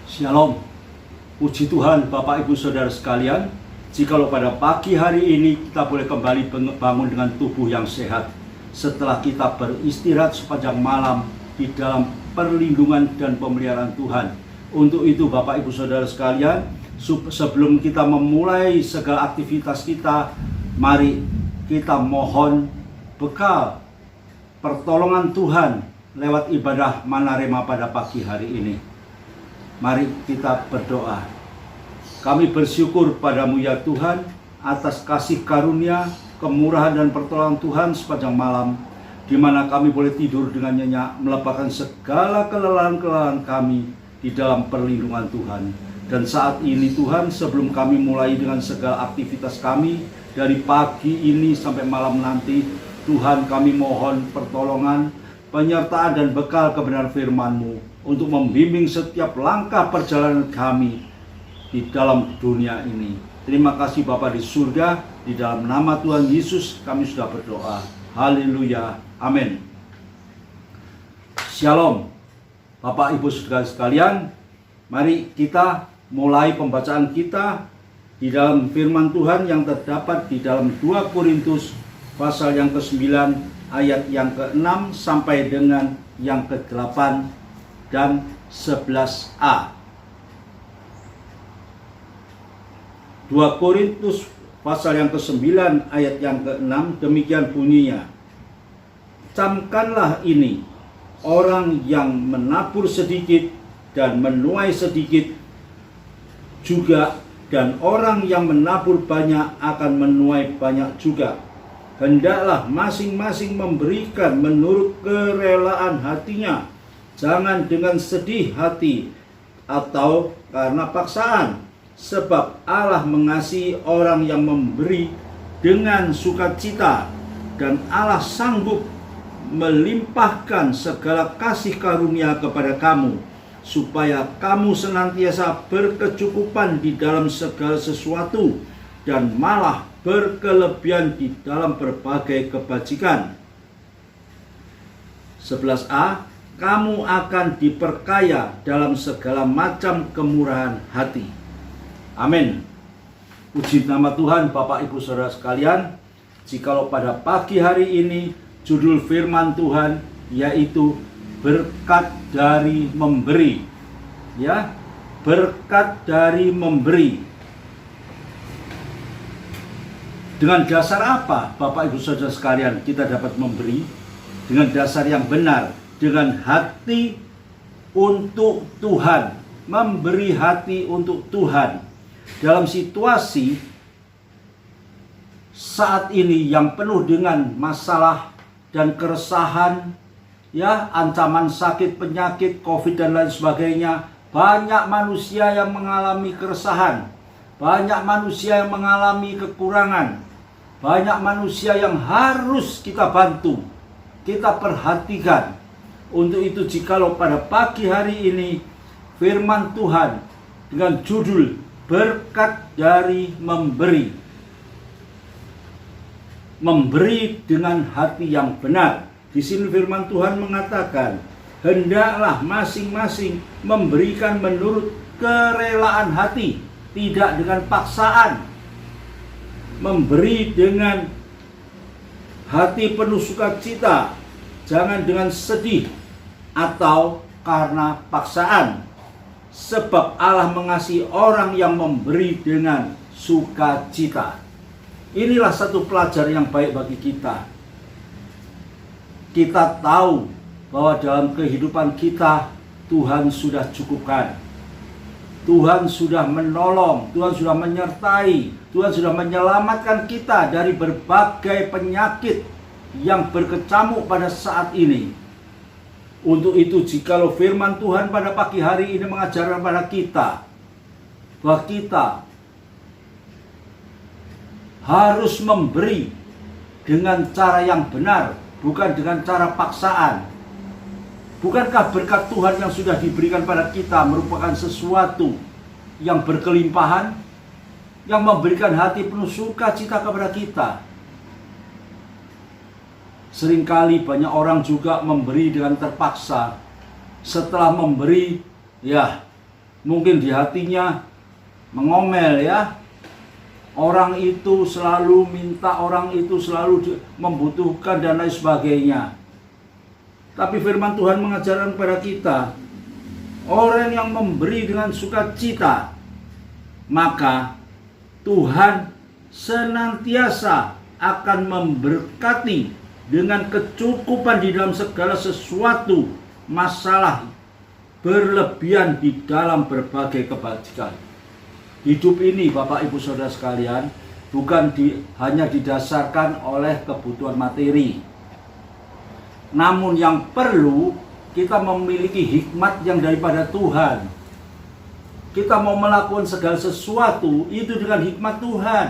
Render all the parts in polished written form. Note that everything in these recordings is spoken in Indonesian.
Shalom, puji Tuhan Bapak Ibu Saudara sekalian. Jikalau pada pagi hari ini kita boleh kembali bangun dengan tubuh yang sehat setelah kita beristirahat sepanjang malam di dalam perlindungan dan pemeliharaan Tuhan. Untuk itu Bapak Ibu Saudara sekalian, sebelum kita memulai segala aktivitas kita, mari kita mohon bekal pertolongan Tuhan lewat ibadah Manarema pada pagi hari ini. Mari kita berdoa. Kami bersyukur padamu ya Tuhan atas kasih karunia, kemurahan dan pertolongan Tuhan sepanjang malam, di mana kami boleh tidur dengan nyenyak, melepaskan segala kelelahan-kelelahan kami di dalam perlindungan Tuhan. Dan saat ini Tuhan, sebelum kami mulai dengan segala aktivitas kami dari pagi ini sampai malam nanti, Tuhan kami mohon pertolongan, penyertaan dan bekal kebenaran firman-Mu untuk membimbing setiap langkah perjalanan kami di dalam dunia ini. Terima kasih Bapa di surga, di dalam nama Tuhan Yesus kami sudah berdoa. Haleluya, amin. Shalom Bapak Ibu Saudara sekalian, mari kita mulai pembacaan kita di dalam firman Tuhan yang terdapat di dalam 2 Korintus pasal yang ke-9 ayat yang ke-6 sampai dengan yang ke-8 dan 11a. 2 Korintus pasal yang ke-9 ayat yang ke-6 demikian bunyinya. Camkanlah ini, orang yang menabur sedikit dan menuai sedikit juga, dan orang yang menabur banyak akan menuai banyak juga. Hendaklah masing-masing memberikan menurut kerelaan hatinya, jangan dengan sedih hati atau karena paksaan, sebab Allah mengasihi orang yang memberi dengan sukacita, dan Allah sanggup melimpahkan segala kasih karunia kepada kamu, supaya kamu senantiasa berkecukupan di dalam segala sesuatu, dan malah berkelebihan di dalam berbagai kebajikan. 11a, kamu akan diperkaya dalam segala macam kemurahan hati. Amin. Puji nama Tuhan Bapak Ibu Saudara sekalian. Jikalau pada pagi hari ini judul firman Tuhan yaitu berkat dari memberi. Ya, berkat dari memberi. Dengan dasar apa Bapak Ibu Saudara sekalian kita dapat memberi? Dengan dasar yang benar, dengan hati untuk Tuhan, memberi hati untuk Tuhan. Dalam situasi saat ini yang penuh dengan masalah dan keresahan, ya, ancaman sakit, penyakit, COVID dan lain sebagainya, banyak manusia yang mengalami keresahan, banyak manusia yang mengalami kekurangan, banyak manusia yang harus kita bantu, kita perhatikan. Untuk itu jikalau pada pagi hari ini firman Tuhan dengan judul berkat dari memberi, memberi dengan hati yang benar. Di sini firman Tuhan mengatakan, hendaklah masing-masing memberikan menurut kerelaan hati, tidak dengan paksaan. Memberi dengan hati penuh sukacita, jangan dengan sedih atau karena paksaan, sebab Allah mengasihi orang yang memberi dengan sukacita. Inilah satu pelajaran yang baik bagi kita. Kita tahu bahwa dalam kehidupan kita Tuhan sudah cukupkan. Tuhan sudah menolong, Tuhan sudah menyertai, Tuhan sudah menyelamatkan kita dari berbagai penyakit yang berkecamuk pada saat ini. Untuk itu jikalau firman Tuhan pada pagi hari ini mengajarkan pada kita bahwa kita harus memberi dengan cara yang benar, bukan dengan cara paksaan. Bukankah berkat Tuhan yang sudah diberikan pada kita merupakan sesuatu yang berkelimpahan, yang memberikan hati penuh sukacita kepada kita? Seringkali banyak orang juga memberi dengan terpaksa. Setelah memberi, ya Mungkin di hatinya mengomel ya. Orang itu selalu minta, orang itu selalu membutuhkan dan lain sebagainya. Tapi firman Tuhan mengajarkan kepada kita, orang yang memberi dengan sukacita, maka Tuhan senantiasa akan memberkati dengan kecukupan di dalam segala sesuatu masalah berlebihan di dalam berbagai kebajikan. Hidup ini Bapak Ibu Saudara sekalian bukan hanya didasarkan oleh kebutuhan materi. Namun yang perlu kita memiliki hikmat yang daripada Tuhan. Kita mau melakukan segala sesuatu itu dengan hikmat Tuhan.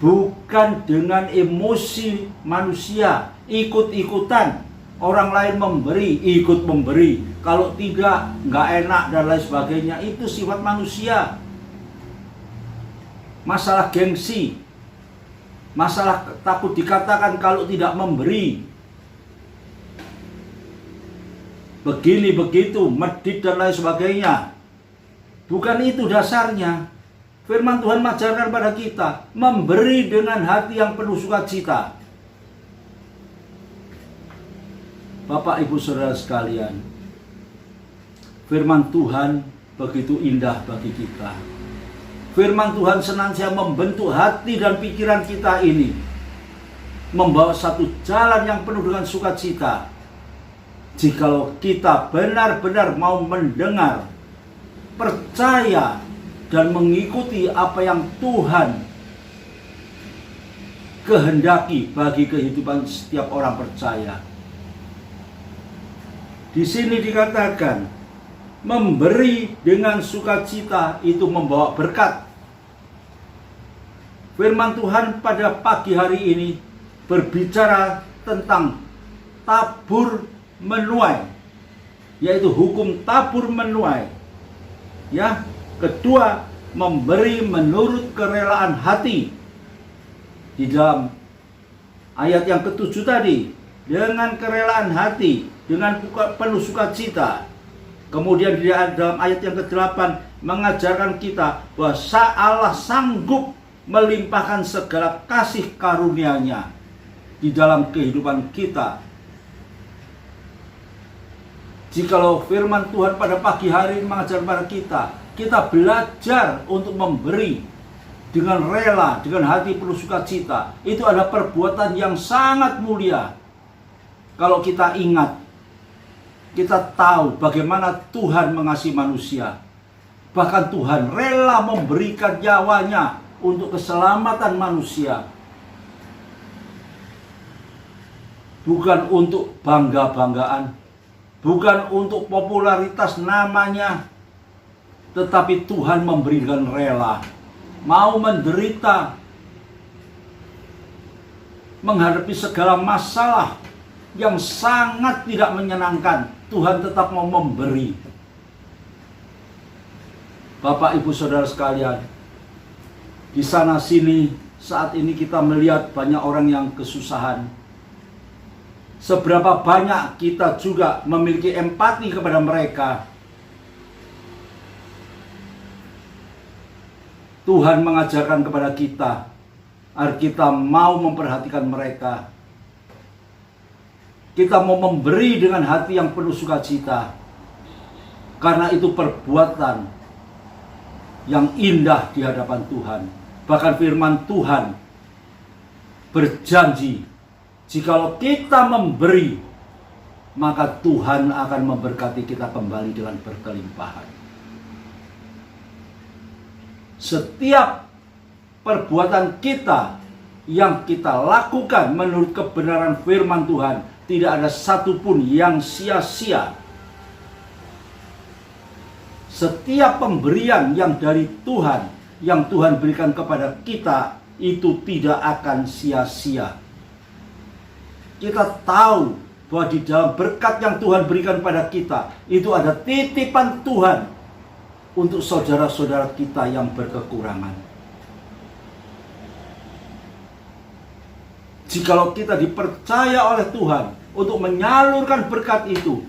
Bukan dengan emosi manusia, ikut-ikutan. Orang lain memberi, ikut memberi. Kalau tidak, nggak enak dan lain sebagainya. Itu sifat manusia. Masalah gengsi, masalah takut dikatakan kalau tidak memberi, begini begitu, medit dan lain sebagainya. Bukan itu dasarnya. Firman Tuhan mengajarkan pada kita memberi dengan hati yang penuh sukacita. Bapak Ibu Saudara sekalian, firman Tuhan begitu indah bagi kita. Firman Tuhan senantiasa membentuk hati dan pikiran kita ini, membawa satu jalan yang penuh dengan sukacita. Jikalau kita benar-benar mau mendengar, percaya, dan mengikuti apa yang Tuhan kehendaki bagi kehidupan setiap orang percaya. Di sini dikatakan, memberi dengan sukacita itu membawa berkat. Firman Tuhan pada pagi hari ini berbicara tentang tabur menuai, yaitu hukum tabur menuai. Ya, kedua, memberi menurut kerelaan hati. Di dalam ayat yang ke-7 tadi, dengan kerelaan hati, dengan penuh sukacita. Kemudian di dalam ayat yang ke-8 mengajarkan kita bahwa Allah sanggup melimpahkan segala kasih karunia-Nya di dalam kehidupan kita. Jikalau firman Tuhan pada pagi hari ini mengajar pada kita belajar untuk memberi dengan rela, dengan hati penuh sukacita. Itu adalah perbuatan yang sangat mulia. Kalau kita ingat, kita tahu bagaimana Tuhan mengasihi manusia. Bahkan Tuhan rela memberikan nyawanya untuk keselamatan manusia. Bukan untuk bangga-banggaan, bukan untuk popularitas namanya, tetapi Tuhan memberi dengan rela. Mau menderita, menghadapi segala masalah yang sangat tidak menyenangkan, Tuhan tetap mau memberi. Bapak Ibu Saudara sekalian, di sana sini saat ini kita melihat banyak orang yang kesusahan. Seberapa banyak kita juga memiliki empati kepada mereka. Tuhan mengajarkan kepada kita agar kita mau memperhatikan mereka. Kita mau memberi dengan hati yang penuh sukacita. Karena itu perbuatan yang indah di hadapan Tuhan. Bahkan firman Tuhan berjanji, jikalau kita memberi, maka Tuhan akan memberkati kita kembali dengan berkelimpahan. Setiap perbuatan kita yang kita lakukan menurut kebenaran firman Tuhan, tidak ada satupun yang sia-sia. Setiap pemberian yang dari Tuhan, yang Tuhan berikan kepada kita, itu tidak akan sia-sia. Kita tahu bahwa di dalam berkat yang Tuhan berikan pada kita, itu ada titipan Tuhan untuk saudara-saudara kita yang berkekurangan. Jikalau kita dipercaya oleh Tuhan untuk menyalurkan berkat itu,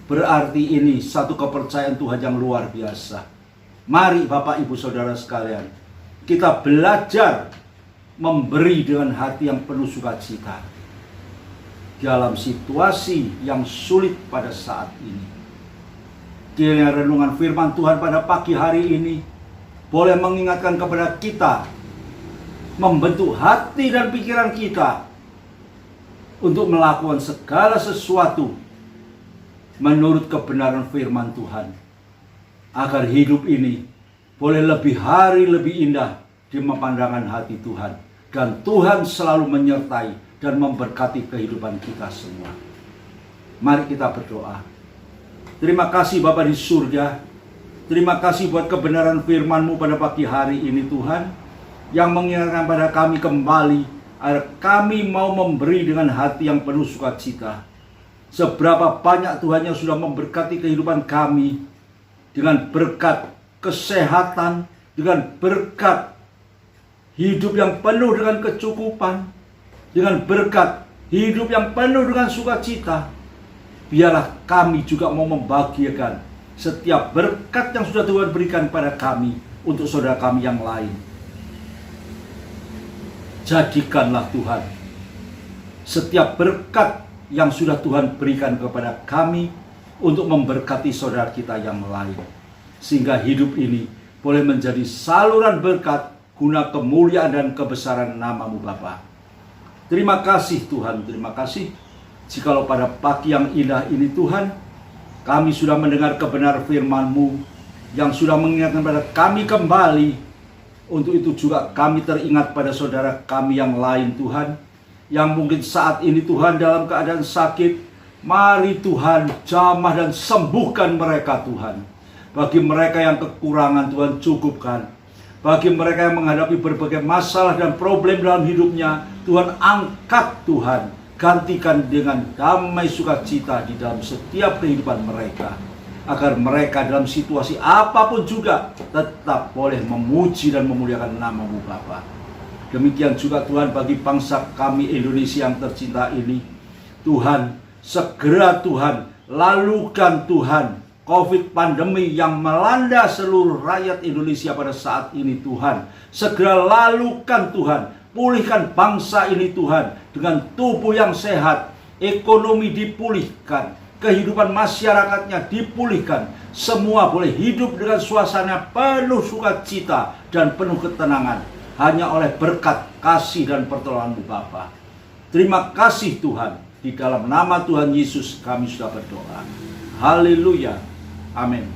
Berarti ini satu kepercayaan Tuhan yang luar biasa. Mari Bapak Ibu Saudara sekalian, kita belajar memberi dengan hati yang penuh sukacita dalam situasi yang sulit pada saat ini. Kiranya renungan firman Tuhan pada pagi hari ini boleh mengingatkan kepada kita, membentuk hati dan pikiran kita untuk melakukan segala sesuatu menurut kebenaran firman Tuhan, agar hidup ini boleh lebih hari lebih indah di pandangan hati Tuhan, dan Tuhan selalu menyertai dan memberkati kehidupan kita semua. Mari kita berdoa. Terima kasih Bapa di surga, terima kasih buat kebenaran firman-Mu pada pagi hari ini Tuhan, yang mengingatkan pada kami kembali agar kami mau memberi dengan hati yang penuh sukacita. Seberapa banyak Tuhan yang sudah memberkati kehidupan kami dengan berkat kesehatan, dengan berkat hidup yang penuh dengan kecukupan, dengan berkat hidup yang penuh dengan sukacita. Biarlah kami juga mau membagikan setiap berkat yang sudah Tuhan berikan pada kami untuk saudara kami yang lain. Jadikanlah Tuhan setiap berkat yang sudah Tuhan berikan kepada kami untuk memberkati saudara kita yang lain, sehingga hidup ini boleh menjadi saluran berkat guna kemuliaan dan kebesaran nama-Mu Bapa. Terima kasih Tuhan, terima kasih. Jikalau pada pagi yang indah ini Tuhan, kami sudah mendengar kebenaran firman-Mu yang sudah mengingatkan pada kami kembali. Untuk itu juga kami teringat pada saudara kami yang lain Tuhan, yang mungkin saat ini Tuhan dalam keadaan sakit. Mari Tuhan jamah dan sembuhkan mereka Tuhan. Bagi mereka yang kekurangan Tuhan cukupkan. Bagi mereka yang menghadapi berbagai masalah dan problem dalam hidupnya, Tuhan angkat Tuhan. Gantikan dengan damai sukacita di dalam setiap kehidupan mereka, agar mereka dalam situasi apapun juga tetap boleh memuji dan memuliakan nama-Mu Bapa. Demikian juga Tuhan bagi bangsa kami Indonesia yang tercinta ini. Tuhan, segera Tuhan, lalukan Tuhan COVID pandemi yang melanda seluruh rakyat Indonesia pada saat ini Tuhan. Segera lalukan Tuhan, pulihkan bangsa ini Tuhan dengan tubuh yang sehat, ekonomi dipulihkan, kehidupan masyarakatnya dipulihkan. Semua boleh hidup dengan suasana penuh sukacita dan penuh ketenangan, hanya oleh berkat, kasih dan pertolongan-Mu Bapa. Terima kasih Tuhan. Di dalam nama Tuhan Yesus kami sudah berdoa. Haleluya. Amin.